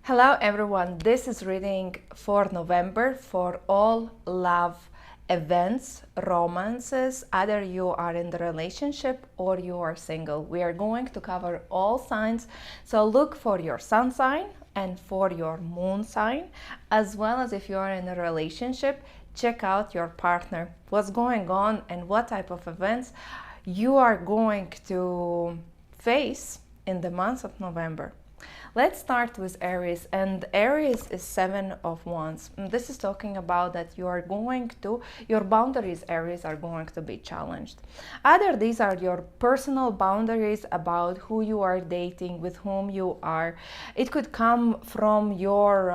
Hello everyone, this is reading for November for all love events, romances, either you are in the relationship or you are single. We are going to cover all signs, so look for your sun sign and for your moon sign, as well as if you are in a relationship, check out your partner, what's going on and what type of events you are going to face in the month of November. Let's start with Aries, and Aries is 7 of Wands. And this is talking about that your boundaries, Aries, are going to be challenged. Either these are your personal boundaries about who you are dating, with whom you are. It could come from your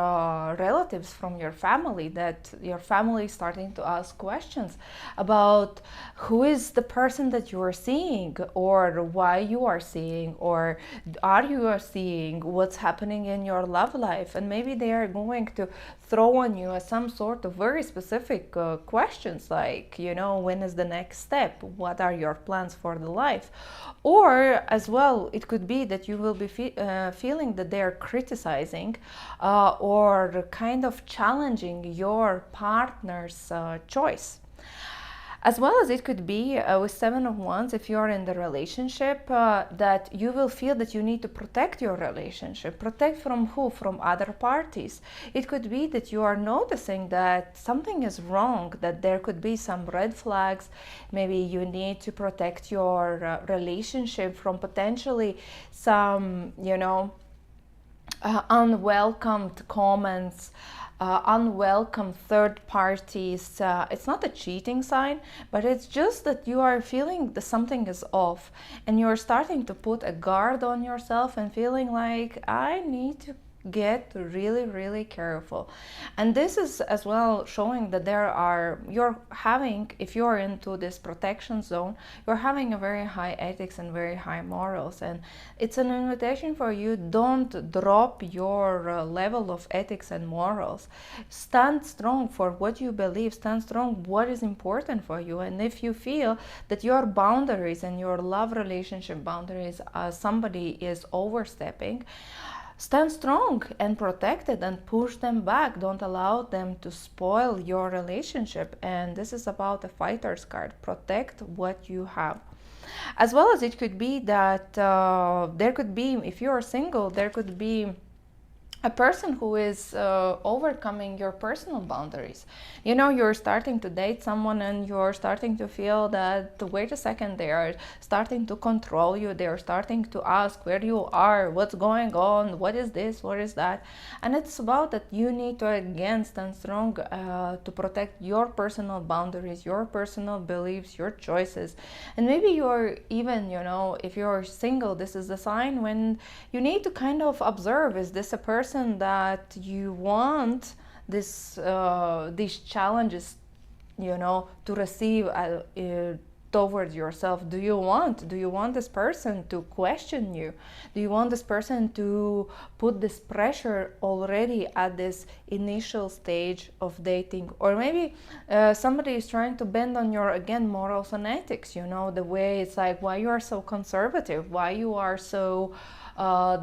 relatives, from your family, that your family is starting to ask questions about who is the person that you are seeing, or why you are seeing, or are you seeing, what's happening in your love life. And maybe they are going to throw on you some sort of very specific questions, like, when is the next step, what are your plans for the life. Or as well, it could be that you will be feeling that they are criticizing or kind of challenging your partner's choice. As well as it could be with 7 of Wands, if you're in the relationship, that you will feel that you need to protect your relationship. Protect from who? From other parties. It could be that you are noticing that something is wrong, that there could be some red flags. Maybe you need to protect your relationship from potentially some, unwelcomed comments, unwelcome third parties. It's not a cheating sign, but it's just that you are feeling that something is off, and you're starting to put a guard on yourself and feeling like, I need to get really, really careful. And this is as well showing that if you're into this protection zone, you're having a very high ethics and very high morals. And it's an invitation for you: don't drop your level of ethics and morals. Stand strong for what you believe, stand strong what is important for you. And if you feel that your boundaries and your love relationship boundaries, somebody is overstepping, stand strong and protect it and push them back. Don't allow them to spoil your relationship. And this is about a fighter's card. Protect what you have. As well as it could be that there could be, if you are single, there could be a person who is overcoming your personal boundaries. You're starting to date someone and you're starting to feel that, wait a second, they are starting to control you. They are starting to ask where you are, what's going on, what is this, what is that. And it's about that you need to again stand strong to protect your personal boundaries, your personal beliefs, your choices. And maybe you're even, if you're single, this is the sign when you need to kind of observe, is this a person that you want these challenges, to receive towards yourself? Do you want this person to question you? Do you want this person to put this pressure already at this initial stage of dating? Or maybe somebody is trying to bend on your, again, morals and ethics, the way it's like, why you are so conservative, why you are so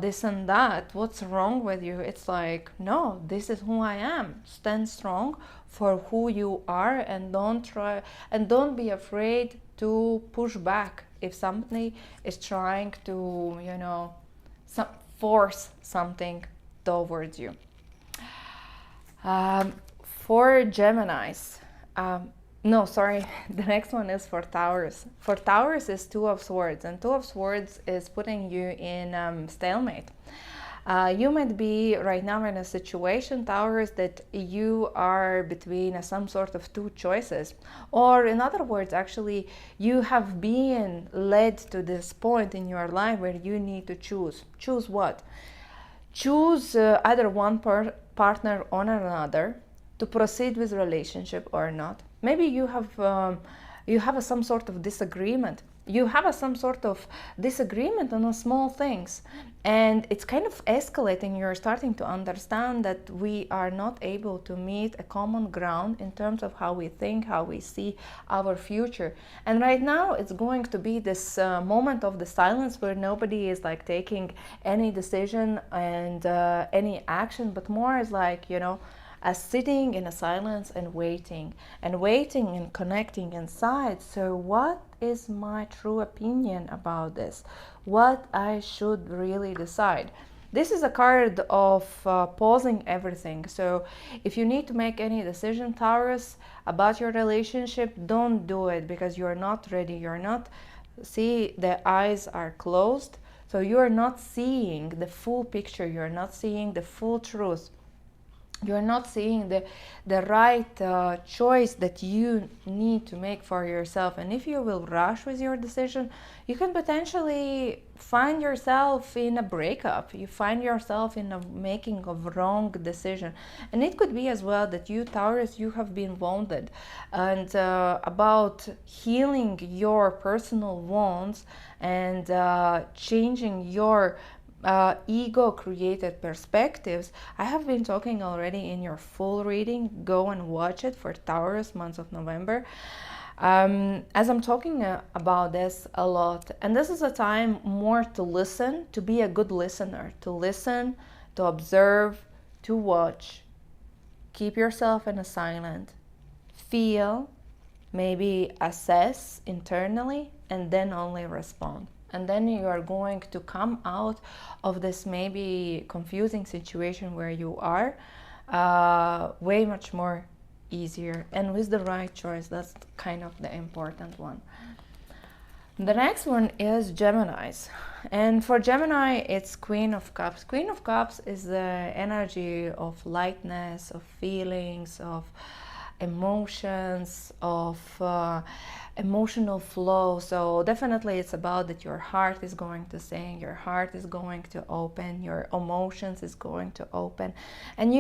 this and that, what's wrong with you? It's like, no, this is who I am. Stand strong for who you are, and don't be afraid to push back if somebody is trying to, force something towards you. For Geminis, no, sorry, the next one is for Taurus. For Taurus is 2 of Swords, and 2 of Swords is putting you in stalemate. You might be right now in a situation, Taurus, that you are between some sort of two choices. Or in other words, actually, you have been led to this point in your life where you need to choose. Choose what? Choose either one partner or another, to proceed with relationship or not. Maybe you have some sort of disagreement. you have some sort of disagreement on small things, and it's kind of escalating. You're starting to understand that we are not able to meet a common ground in terms of how we think, how we see our future. And right now it's going to be this moment of the silence where nobody is like taking any decision and any action, but more is like, you know, as sitting in a silence and waiting and connecting inside. So what is my true opinion about this? What I should really decide? This is a card of pausing everything. So if you need to make any decision, Taurus, about your relationship, don't do it because you're not ready. You're not, see, the eyes are closed. So you're not seeing the full picture. You're not seeing the full truth. You're not seeing the right choice that you need to make for yourself. And if you will rush with your decision, you can potentially find yourself in a breakup. You find yourself in a making of wrong decision. And it could be as well that you, Taurus, you have been wounded. And about healing your personal wounds and changing your ego created perspectives. I have been talking already in your full reading. Go and watch it for Taurus, month of November. As I'm talking about this a lot, and this is a time more to listen, to be a good listener, to listen, to observe, to watch. Keep yourself in a silent, feel, maybe assess internally, and then only respond. And then you are going to come out of this maybe confusing situation where you are way much more easier and with the right choice. That's kind of the important one. The next one is Geminis. And for Gemini, it's Queen of Cups. Queen of Cups is the energy of lightness, of feelings, of emotions, of emotional flow. So definitely it's about that your heart is going to sing, your heart is going to open, your emotions is going to open, and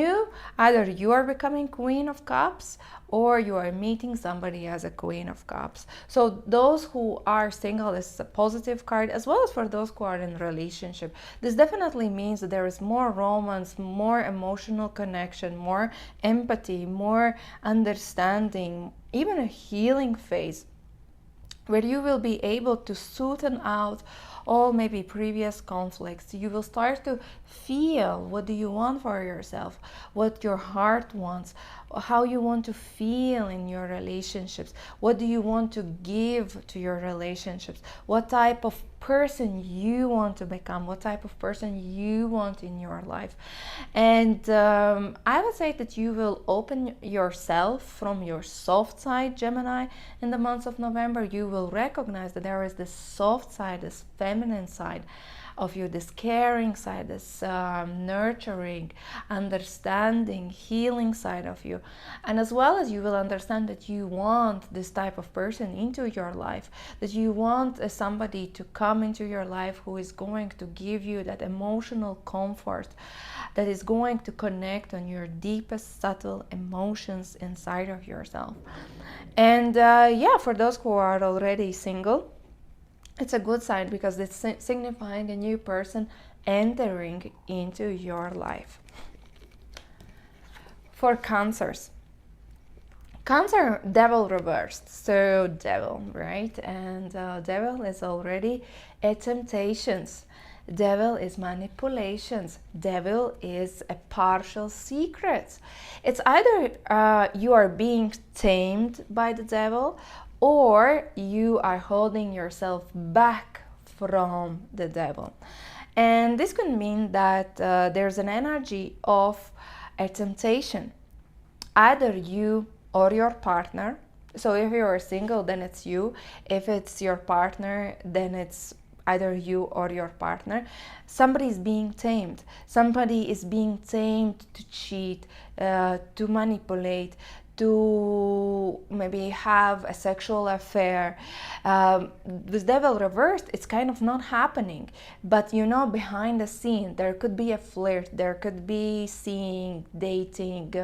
either you are becoming Queen of Cups or you are meeting somebody as a Queen of Cups. So those who are single, this is a positive card, as well as for those who are in relationship. This definitely means that there is more romance, more emotional connection, more empathy, more understanding, even a healing phase where you will be able to smoothen out all maybe previous conflicts. You will start to feel what do you want for yourself, what your heart wants, how you want to feel in your relationships, what do you want to give to your relationships, what type of person you want to become, what type of person you want in your life. And I would say that you will open yourself from your soft side, Gemini, in the month of November. You will recognize that there is this soft side, this feminine side of you, this caring side, this nurturing, understanding, healing side of you. And as well as you will understand that you want this type of person into your life, that you want somebody to come into your life who is going to give you that emotional comfort, that is going to connect on your deepest subtle emotions inside of yourself. And for those who are already single, it's a good sign because it's signifying a new person entering into your life. For Cancers, Cancer, devil reversed. So devil, right? And devil is already a temptations. Devil is manipulations. Devil is a partial secret. It's either you are being tamed by the devil, or you are holding yourself back from the devil. And this could mean that there's an energy of a temptation. Either you or your partner. So if you are single, then it's you. If it's your partner, then it's either you or your partner. Somebody is being tamed. Somebody is being tamed to cheat, to manipulate, to maybe have a sexual affair. With devil reversed, it's kind of not happening. But behind the scene, there could be a flirt, there could be seeing, dating,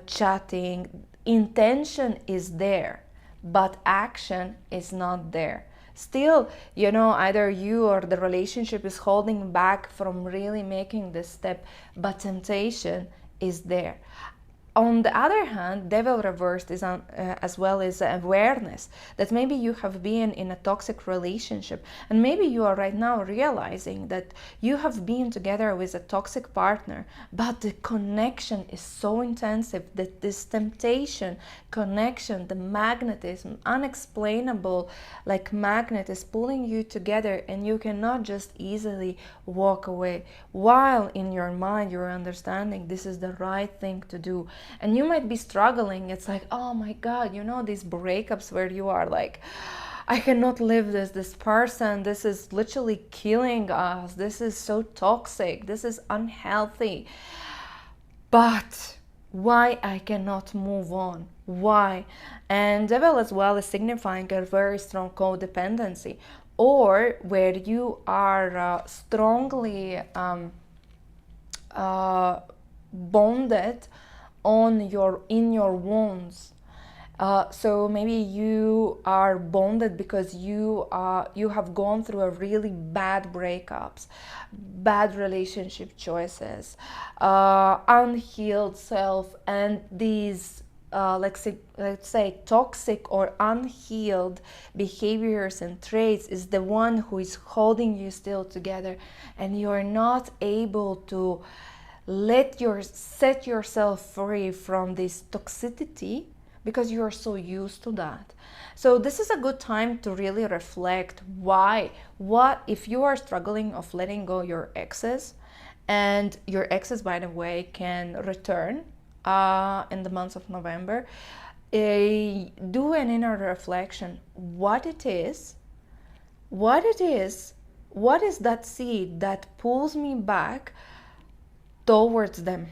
chatting. Intention is there, but action is not there. still, you know, either you or the relationship is holding back from really making this step, but temptation is there. On the other hand, devil reversed is as well as awareness that maybe you have been in a toxic relationship, and maybe you are right now realizing that you have been together with a toxic partner, but the connection is so intensive that this temptation, connection, the magnetism, unexplainable like magnet is pulling you together, and you cannot just easily walk away, while in your mind you're understanding this is the right thing to do. And you might be struggling. It's like, oh my God, you know, these breakups where you are like, I cannot live this person. This is literally killing us. This is so toxic. This is unhealthy. But why I cannot move on? Why? And devil as well is signifying a very strong codependency, or where you are strongly bonded in your wounds. So maybe you are bonded because you have gone through a really bad breakups, bad relationship choices, unhealed self, and these let's say toxic or unhealed behaviors and traits is the one who is holding you still together, and you're not able to set yourself free from this toxicity because you are so used to that. So this is a good time to really reflect what if you are struggling of letting go your exes, and your exes, by the way, can return in the month of November. Do an inner reflection. What is that seed that pulls me back towards them?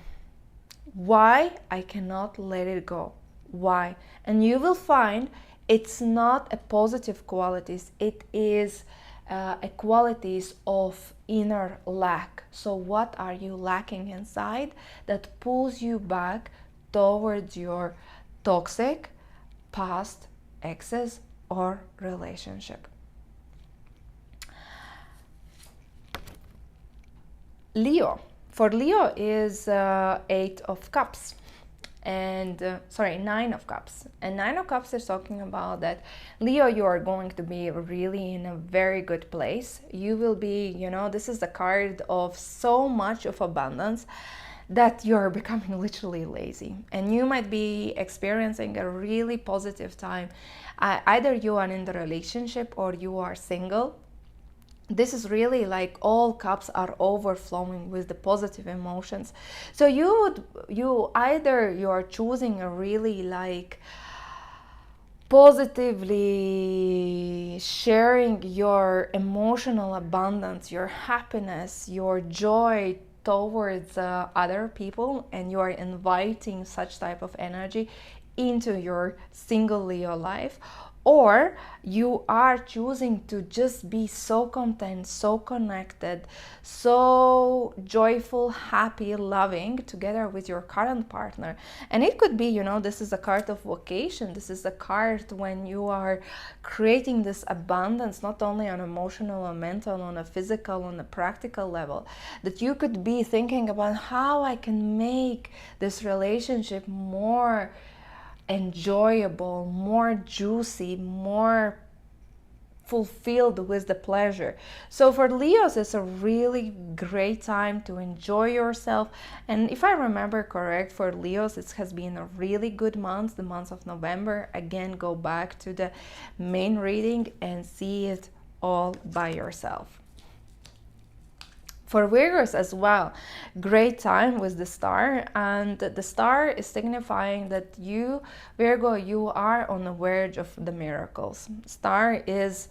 Why I cannot let it go? Why? And you will find it's not a positive qualities, it is a qualities of inner lack. So what are you lacking inside that pulls you back towards your toxic past exes or relationship? Leo. For Leo is 8 of Cups and Nine of Cups. And Nine of Cups is talking about that Leo, you are going to be really in a very good place. You will be, you know, this is a card of so much of abundance that you're becoming literally lazy, and you might be experiencing a really positive time. Either you are in the relationship or you are single. This is really like all cups are overflowing with the positive emotions. So you are choosing a really like positively sharing your emotional abundance, your happiness, your joy towards other people, and you are inviting such type of energy into your single Leo life. Or you are choosing to just be so content, so connected, so joyful, happy, loving together with your current partner. And it could be, you know, this is a card of vocation. This is a card when you are creating this abundance, not only on emotional or mental, on a physical, on a practical level, that you could be thinking about how I can make this relationship more enjoyable, more juicy, more fulfilled with the pleasure. So for Leos, it's a really great time to enjoy yourself. And if I remember correct, for Leos, it has been a really good month, the month of November. Again, go back to the main reading and see it all by yourself. For Virgos as well, great time with the star, and the star is signifying that you, Virgo, you are on the verge of the miracles. Star is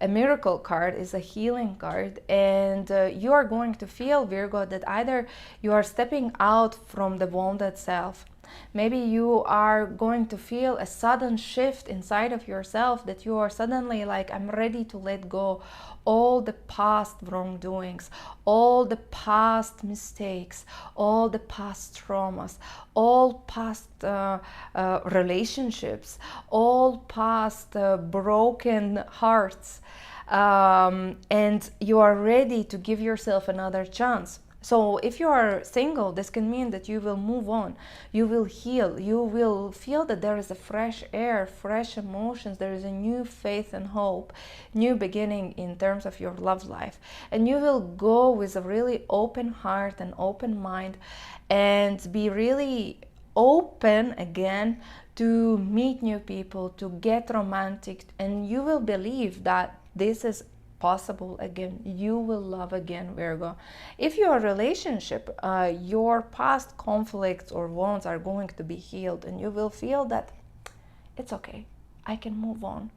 a miracle card, is a healing card, and you are going to feel, Virgo, that either you are stepping out from the wounded self, Maybe you are going to feel a sudden shift inside of yourself, that you are suddenly like, I'm ready to let go all the past wrongdoings, all the past mistakes, all the past traumas, all past relationships, all past broken hearts, and you are ready to give yourself another chance. So if you are single, this can mean that you will move on, you will heal, you will feel that there is a fresh air, fresh emotions, there is a new faith and hope, new beginning in terms of your love life. And you will go with a really open heart and open mind, and be really open again to meet new people, to get romantic, and you will believe that this is possible again. You will love again, Virgo. If your relationship, your past conflicts or wounds are going to be healed, and you will feel that it's okay, I can move on.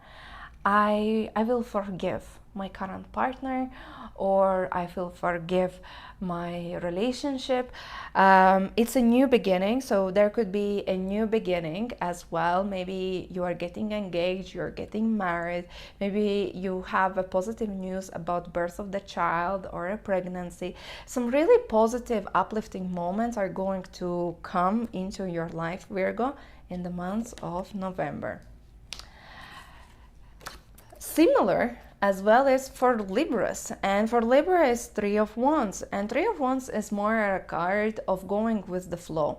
I will forgive my current partner, or I will forgive my relationship. It's a new beginning, so there could be a new beginning as well. Maybe you are getting engaged, you're getting married, maybe you have a positive news about birth of the child or a pregnancy. Some really positive, uplifting moments are going to come into your life, Virgo, in the month of November. Similar as well as for Libras, and for Libra is Three of Wands, and Three of Wands is more a card of going with the flow.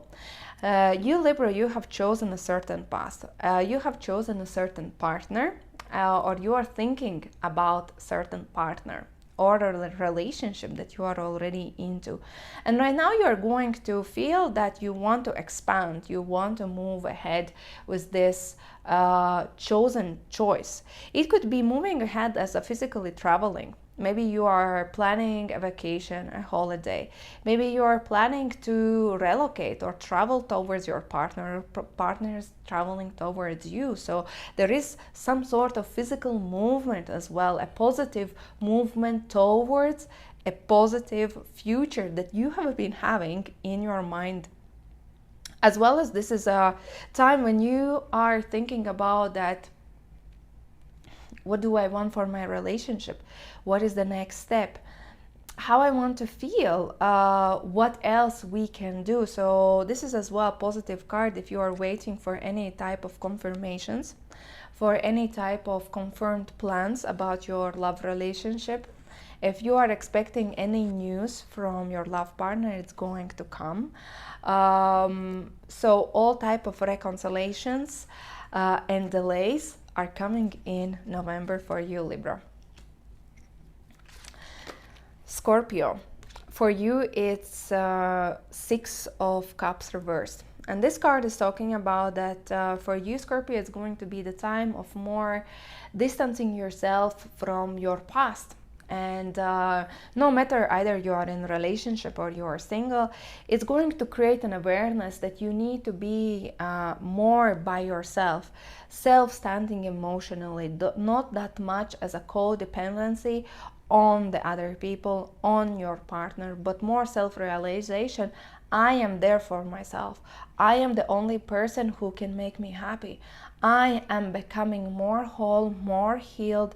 You Libra, you have chosen a certain path, you have chosen a certain partner, or you are thinking about certain partner or a relationship that you are already into, and right now you are going to feel that you want to expand, you want to move ahead with this chosen choice. It could be moving ahead as a physically traveling. Maybe you are planning a vacation, a holiday. Maybe you are planning to relocate or travel towards your partner, or partner is traveling towards you. So there is some sort of physical movement as well, a positive movement towards a positive future that you have been having in your mind. As well as this is a time when you are thinking about that, what do I want for my relationship? What is the next step? How I want to feel? What else we can do? So this is as well a positive card if you are waiting for any type of confirmations, for any type of confirmed plans about your love relationship. If you are expecting any news from your love partner, it's going to come. So all type of reconciliations and delays are coming in November for you, Libra. Scorpio, for you it's Six of Cups reversed. And this card is talking about that for you, Scorpio, it's going to be the time of more distancing yourself from your past. And no matter either you are in a relationship or you are single, it's going to create an awareness that you need to be more by yourself, self-standing emotionally, not that much as a codependency on the other people, on your partner, but more self-realization. I am there for myself. I am the only person who can make me happy. I am becoming more whole, more healed.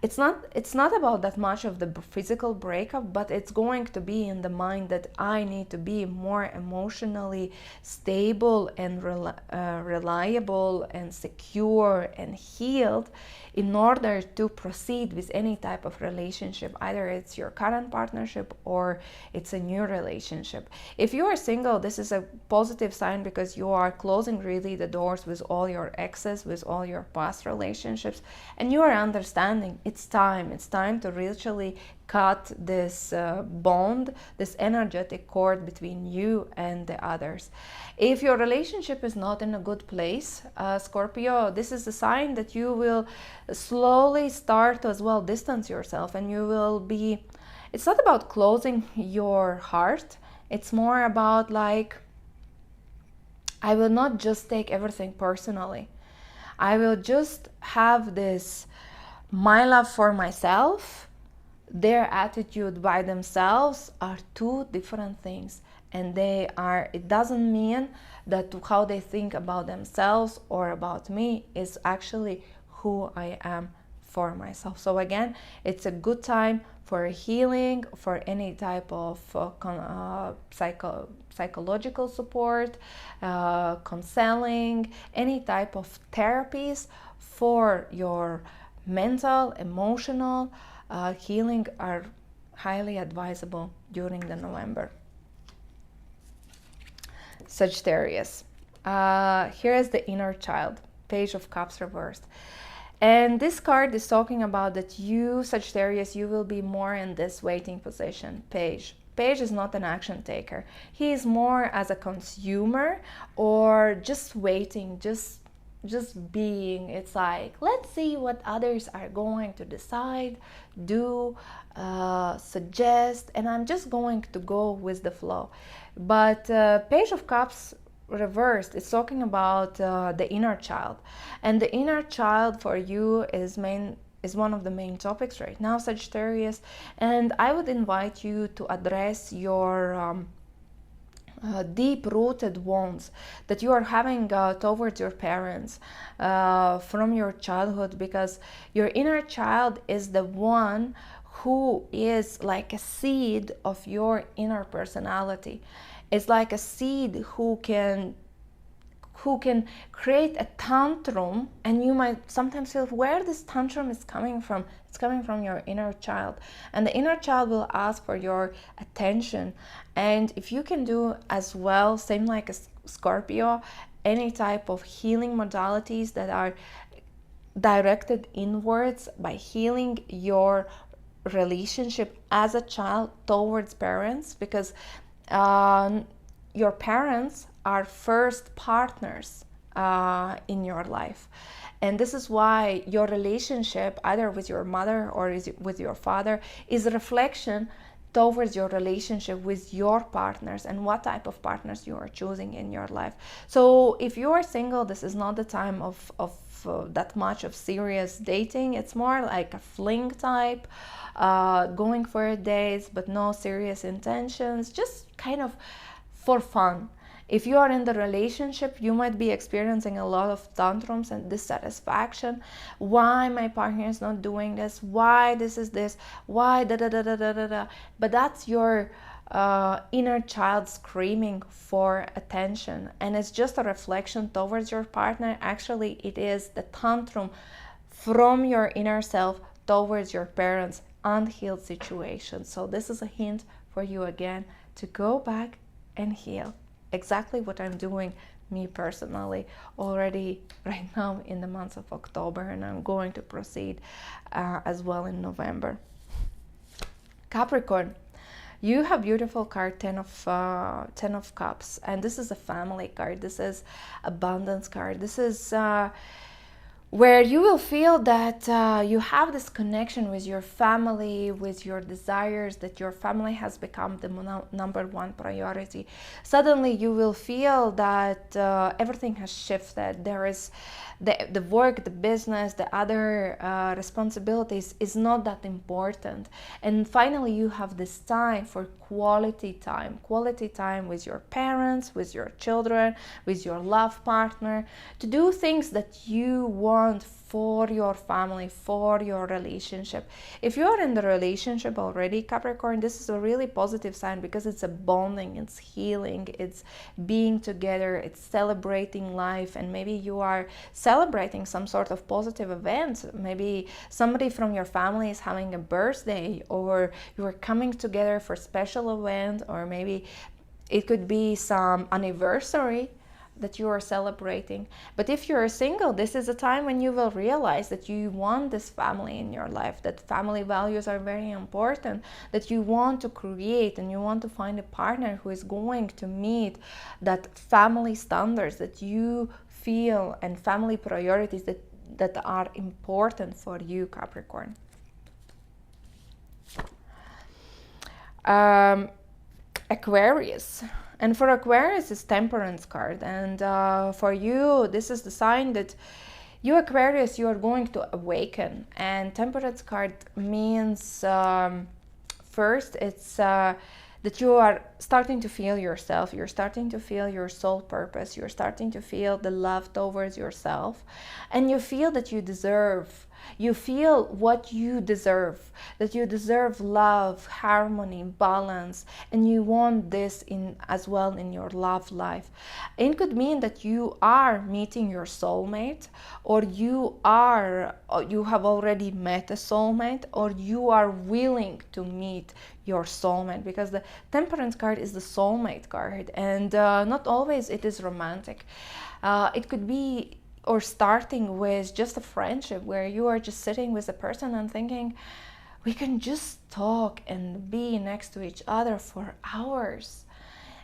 It's not about that much of the physical breakup, but it's going to be in the mind that I need to be more emotionally stable and reliable and secure and healed in order to proceed with any type of relationship, either it's your current partnership or it's a new relationship. If you are single, this is a positive sign because you are closing really the doors with all your exes, with all your past relationships, and you are understanding it's time to really cut this bond, this energetic cord between you and the others. If your relationship is not in a good place, Scorpio, this is a sign that you will slowly start to as well distance yourself, and you will be, it's not about closing your heart, it's more about like, I will not just take everything personally. I will just have this, my love for myself, their attitude by themselves are two different things. and it doesn't mean that how they think about themselves or about me is actually who I am for myself. So again, it's a good time for healing, for any type of psychological support, counseling, any type of therapies for your mental, emotional healing are highly advisable during the November. Sagittarius. Here is the inner child, Page of Cups reversed. And this card is talking about that you, Sagittarius, you will be more in this waiting position. Page is not an action taker. He is more as a consumer or just waiting, just being. It's like, let's see what others are going to decide, do, suggest, and I'm just going to go with the flow. But Page of Cups reversed, it's talking about the inner child, and the inner child for you is one of the main topics right now, Sagittarius. And I would invite you to address your deep-rooted wounds that you are having towards your parents from your childhood, because your inner child is the one who is like a seed of your inner personality. It's like a seed who can create a tantrum, and you might sometimes feel where this tantrum is coming from. It's coming from your inner child, and the inner child will ask for your attention. And if you can do as well, same like a Scorpio, any type of healing modalities that are directed inwards by healing your relationship as a child towards parents, because your parents are first partners in your life. And this is why your relationship, either with your mother or with your father, is a reflection towards your relationship with your partners and what type of partners you are choosing in your life. So if you are single, this is not the time of that much of serious dating. It's more like a fling type, going for a date, but no serious intentions, just kind of for fun. If you are in the relationship, you might be experiencing a lot of tantrums and dissatisfaction. Why my partner is not doing this? Why this is this? Why da da da da da da da? But that's your inner child screaming for attention, and it's just a reflection towards your partner. Actually, it is the tantrum from your inner self towards your parents' unhealed situation. So this is a hint for you again to go back and heal. Exactly what I'm doing, me personally, already right now in the month of October, and I'm going to proceed as well in November. Capricorn, you have beautiful card, 10 of Cups, and this is a family card. This is abundance card. This is where you will feel that you have this connection with your family, with your desires, that your family has become the number one priority. Suddenly you will feel that everything has shifted. There is the work, the business, the other responsibilities is not that important. And finally you have this time for quality time with your parents, with your children, with your love partner, to do things that you want for your family, for your relationship. If you are in the relationship already, Capricorn, this is a really positive sign, because it's a bonding, it's healing, it's being together, it's celebrating life. And maybe you are celebrating some sort of positive event. Maybe somebody from your family is having a birthday, or you are coming together for special event, or maybe it could be some anniversary that you are celebrating. But if you're single, this is a time when you will realize that you want this family in your life, that family values are very important, that you want to create and you want to find a partner who is going to meet that family standards that you feel and family priorities that are important for you, Capricorn. Aquarius. And for Aquarius, it's Temperance card. And for you, this is the sign that you, Aquarius, you are going to awaken. And Temperance card means, first, it's that you are starting to feel yourself, you're starting to feel your soul purpose, you're starting to feel the love towards yourself, and you feel that you feel what you deserve, that you deserve love, harmony, balance, and you want this in as well in your love life. It could mean that you are meeting your soulmate, or you have already met a soulmate, or you are willing to meet your soulmate, because the Temperance card is the soulmate card, and not always it is romantic. It could be, or starting with just a friendship where you are just sitting with a person and thinking, we can just talk and be next to each other for hours,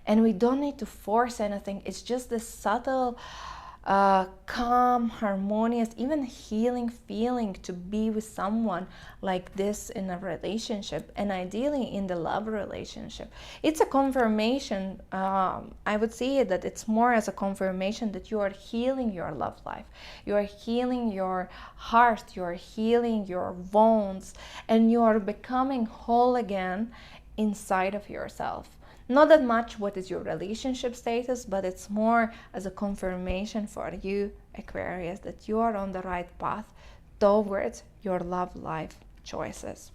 and we don't need to force anything. It's just this subtle, calm, harmonious, even healing feeling to be with someone like this in a relationship, and ideally in the love relationship. It's a confirmation. I would say that it's more as a confirmation that you are healing your love life, you are healing your heart, you are healing your wounds, and you are becoming whole again inside of yourself. Not that much what is your relationship status, but it's more as a confirmation for you, Aquarius, that you are on the right path towards your love life choices.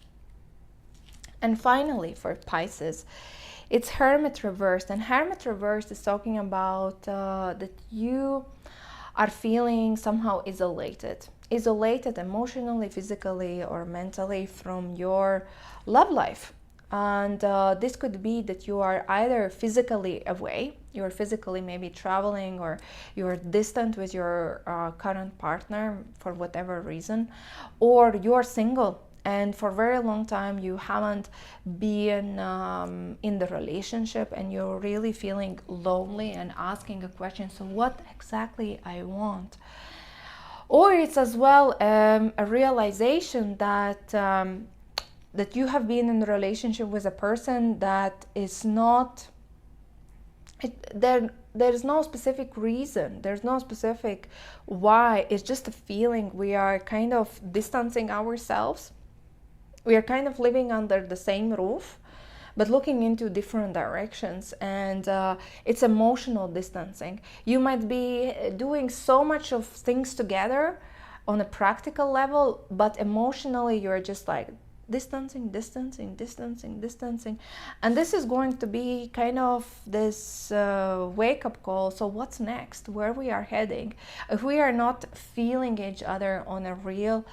And finally, for Pisces, it's Hermit reversed. And Hermit reversed is talking about that you are feeling somehow isolated emotionally, physically, or mentally from your love life. And this could be that you are either physically away, you're physically maybe traveling, or you're distant with your current partner for whatever reason, or you're single and for a very long time you haven't been in the relationship, and you're really feeling lonely and asking a question, so what exactly I want? Or it's as well a realization that that you have been in a relationship with a person that is not, there's no specific reason, there's no specific why, it's just a feeling. We are kind of distancing ourselves, we are kind of living under the same roof but looking into different directions, and it's emotional distancing. You might be doing so much of things together on a practical level, but emotionally you're just like distancing. And this is going to be kind of this wake-up call. So what's next? Where we are heading? If we are not feeling each other on a real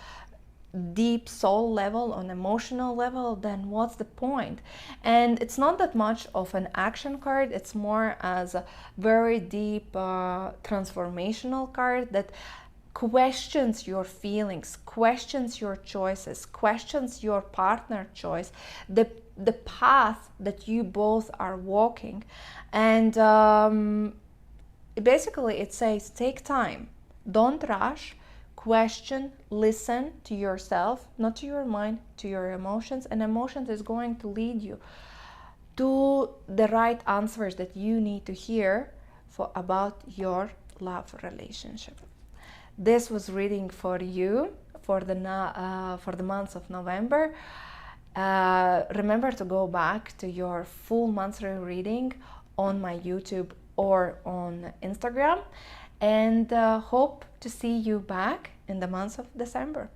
deep soul level, on emotional level, then what's the point? And it's not that much of an action card, it's more as a very deep transformational card that questions your feelings, questions your choices, questions your partner choice, the path that you both are walking. And basically it says take time, don't rush, question, listen to yourself, not to your mind, to your emotions, and emotions is going to lead you to the right answers that you need to hear about your love relationship. This was reading for you for the month of November. Remember to go back to your full monthly reading on my YouTube or on Instagram, and hope to see you back in the month of December.